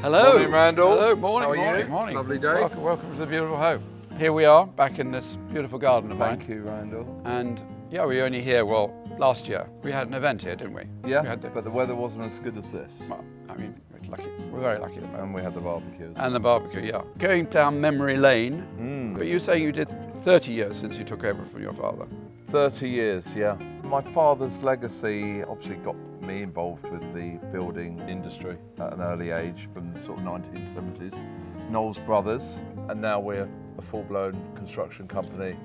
Hello. Morning, Randle. Hello, morning, How are morning, you? morning. Lovely day. Welcome to the beautiful home. Here we are, back in this beautiful garden of mine. Thank you, Randle. And yeah, we were only here, well, last year. We had an event here, didn't we? Yeah, We had but the weather wasn't as good as this. well, I mean, we're lucky. We're very lucky at the moment. And we had the barbecues. And the barbecue, yeah. Going down memory lane, but you were saying you did 30 years since you took over from your father. 30 years, yeah. My father's legacy obviously got me involved with the building industry at an early age from the sort of 1970s. Knowles brothers, and now we're a full-blown construction company.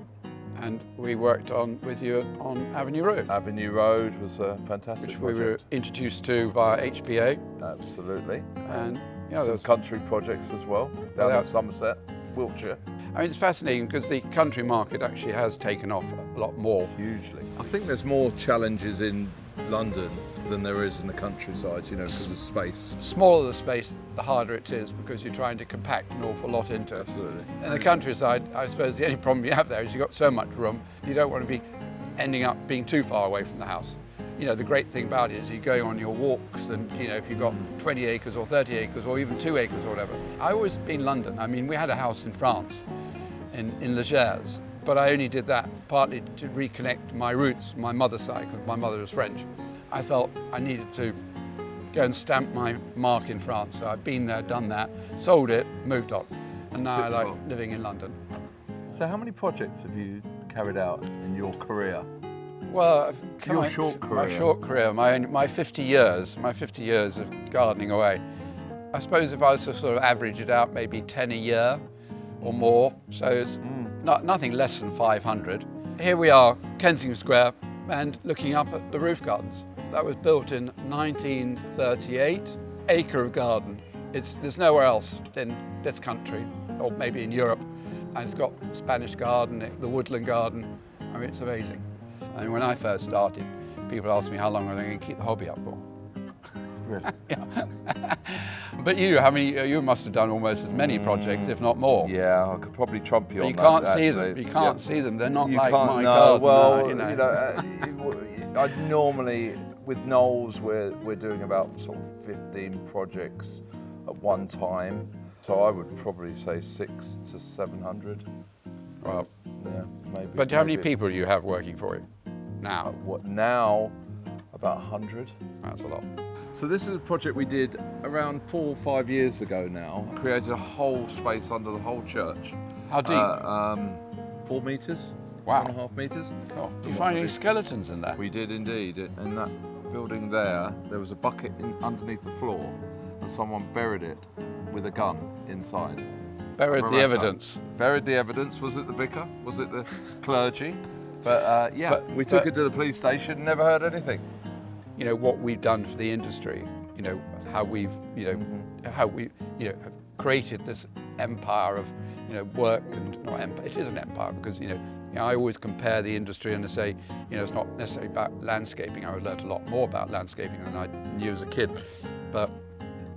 And we worked with you on Avenue Road, Avenue Road was a fantastic which we were project. introduced to via HPA. Absolutely. And yeah, Some there's country projects as well, down in Somerset, Wiltshire. I mean, it's fascinating because the country market actually has taken off a lot more. Hugely. I think there's more challenges in London than there is in the countryside, you know, because of space. Smaller the space, the harder it is because you're trying to compact an awful lot into it. Absolutely. In the countryside, I suppose the only problem you have there is you've got so much room, you don't want to be ending up being too far away from the house. You know, the great thing about it is you're going on your walks and, you know, if you've got 20 acres or 30 acres or even 2 acres or whatever. I always been London. I mean, we had a house in France, in Le Gers, but I only did that partly to reconnect my roots, my mother's side, because my mother was French. I felt I needed to go and stamp my mark in France. So I've been there, done that, sold it, moved on. And now I like living in London. So how many projects have you carried out in your career? Well, Your short career. My short career, my 50 years of gardening away. I suppose if I was to sort of average it out, maybe 10 a year or more. So it's nothing less than 500. Here we are, Kensington Square, and looking up at the roof gardens. That was built in 1938, acre of garden. There's nowhere else in this country, or maybe in Europe. And it's got Spanish garden, the woodland garden. I mean, it's amazing. I mean, when I first started, people asked me how long are they going to keep the hobby up for. Really? Yeah. But you must have done almost as many projects, if not more. Yeah, I could probably trump you But on you that. can't see actually. them. You can't see them. They're not You like can't, my no, garden. well, you know. I normally, with Knowles, we're doing about sort of 15 projects at one time. So I would probably say 600 to 700. Well, Yeah, maybe. but how many maybe. people do you have working for you now? What now? About 100. That's a lot. So this is a project we did around 4 or 5 years ago now. Created a whole space under the whole church. How deep? 4 metres. Wow. 1.5 metres. Oh, do you find any skeletons in there? We did indeed. In that building there was a bucket underneath the floor and someone buried it with a gun inside. Buried the Beretta. evidence. Buried the evidence. Was it the vicar? Was it the clergy? But we took it to the police station, never heard anything. You know, what we've done for the industry, you know, how we've, have created this empire of, work and not empire. It is an empire because, I always compare the industry and I say, it's not necessarily about landscaping. I learned a lot more about landscaping than I knew as a kid. But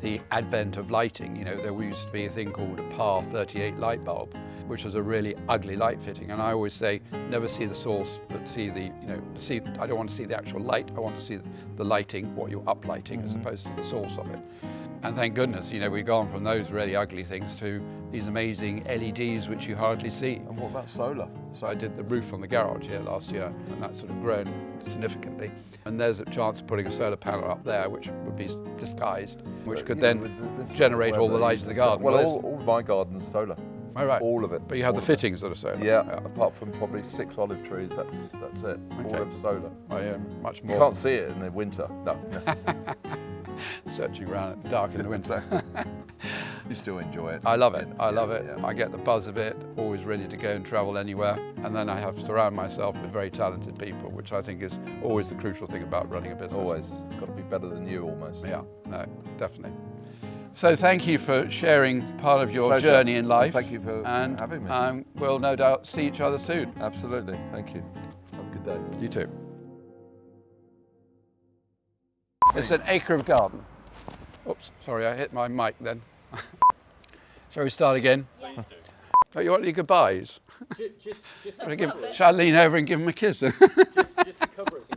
the advent of lighting, there used to be a thing called a PAR 38 light bulb, which was a really ugly light fitting. And I always say, never see the source, but see I don't want to see the actual light. I want to see the lighting, what you're uplighting, as opposed to the source of it. And thank goodness, we've gone from those really ugly things to these amazing LEDs, which you hardly see. And what about solar? So I did the roof on the garage here last year, and that's sort of grown significantly. And there's a chance of putting a solar panel up there, which would be disguised, which could then generate all the light in the garden. Well, all my garden's solar. Oh, right. All of it. But you have the fittings that are solar. Yeah, apart from probably 6 olive trees, that's it. Okay. All of solar. I am much more. You can't see it in the winter. No. Searching around in the dark in the winter. You still enjoy it. I love it. I love it. Yeah. I get the buzz of it, always ready to go and travel anywhere. And then I have to surround myself with very talented people, which I think is always the crucial thing about running a business. Always. Got to be better than you almost. Yeah, no, definitely. So thank you for sharing part of your Pleasure. journey in life. Thank you for having me. And we'll no doubt see each other soon. Absolutely. Thank you. Have a good day. You too. It's an acre of garden. Oops, sorry, I hit my mic then. Shall we start again? Please do. Oh, you want any goodbyes? Just Shall I lean over and give him a kiss? to cover us.